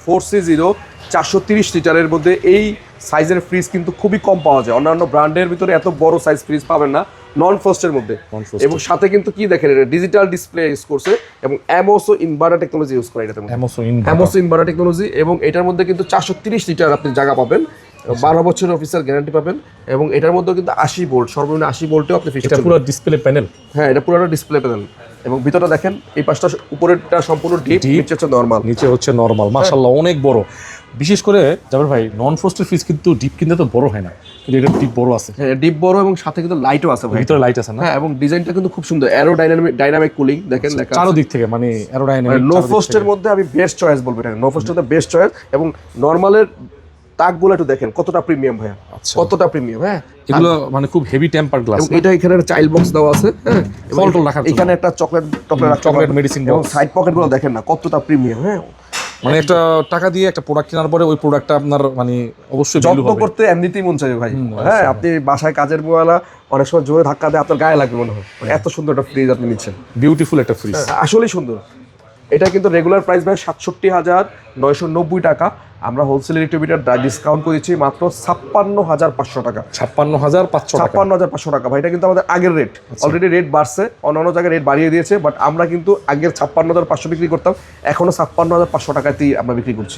4C0 430 লিটারের মধ্যে এই সাইজের ফ্রিজ কিন্তু খুবই কম পাওয়া যায়। অন্যান্য ব্র্যান্ডের ভিতরে এত বড় সাইজ ফ্রিজ পাবেন না নন ফ্রস্টের মধ্যে। এবং সাথে কিন্তু কি দেখেন, এটা ডিজিটাল ডিসপ্লে ইউজ করছে এবং অ্যামোসো ইনভার্টার টেকনোলজি ইউজ করে এটাতে, অ্যামোসো ইনভার্টার টেকনোলজি। এবং এটার মধ্যে কিন্তু 430 লিটার আপনি জায়গা পাবেন, 12 বছরের অফিসার গ্যারান্টি পাবেন। এবং এটার মধ্যে কিন্তু 80 ভোল্ট, সর্বনিম্ন 80 ভোল্টেও আপনি ফিক্স। এটা পুরো ডিসপ্লে প্যানেল। হ্যাঁ, এটা পুরোটা ডিসপ্লে প্যানেল। এবং ভিতরটা দেখেন, এই পাশটা উপরেরটা সম্পূর্ণ ডিপ, নিচে হচ্ছে নরমাল। নিচে হচ্ছে নরমাল, মাশাআল্লাহ অনেক বড়। বিশেষ করে জাবের ভাই নন ফ্রস্টের ফ্রিজ কিন্তু ডিপ কিনতে তো বড় হয় না, কিন্তু এটা ডিপ বড় আছে। হ্যাঁ, ডিপ বড় এবং সাথে কিন্তু লাইটও আছে ভাই, ভিতরে লাইট আছে না? হ্যাঁ, এবং ডিজাইনটা কিন্তু খুব সুন্দর, অ্যারো ডাইনামিক কুলিং দেখেন লেখা আছে চারদিক থেকে, মানে অ্যারো ডাইনামিক। নো ফ্রস্টের মধ্যে আমি বেস্ট চয়েস বলবো এটা, নো ফ্রস্টের মধ্যে বেস্ট চয়েস। এবং নরমালের তাকগুলো একটু দেখেন কতটা প্রিমিয়াম ভাইয়া, কতটা প্রিমিয়াম। হ্যাঁ, এগুলো মানে খুব হেভি টেম্পার গ্লাস। এবং এটা এখানে একটা চাইল্ড বক্স দেওয়া আছে, হ্যাঁ, ফলটল রাখার জন্য। এখানে একটা চকলেট মেডিসিন এবং সাইড পকেটগুলো দেখেন না কতটা প্রিমিয়াম। হ্যাঁ, মানে একটা টাকা দিয়ে একটা প্রোডাক্ট কেনার পরে ওই প্রোডাক্টটা আপনার মানে অবশ্যই ভ্যালু যত্ন হবে। করতে এমনিতেই মন চাইবে ভাই। হ্যাঁ, আপনি বাসায় কাজের বেলা অনেক সময় জোরে ধাক্কা দেয়, আপনার গায়ে লাগবে মনে হয়, মানে এত সুন্দর একটা ফ্রিজ আপনি নিচ্ছেন। বিউটিফুল একটা ফ্রিজ, আসলেই সুন্দর। এটা কিন্তু রেগুলার প্রাইস ভাই ৬৭,৯৯০ টাকা। আমরা হোলসেল রিটেবিটার ডিসকাউন্ট করেছি মাত্র ৫৬,৫০০ টাকা। ৫৬,৫০০ টাকা। ৫৬,৫০০ টাকা ভাই, এটা কিন্তু আমাদের আগের রেট। অলরেডি রেট বাড়ছে, অন্যান্য জায়গায় রেট বাড়িয়ে দিয়েছে, বাট আমরা কিন্তু আগের ৫৬,৫০০ বিক্রি করতাম, এখনো ৫৬,৫০০ টাকাতেই আমরা বিক্রি করছি।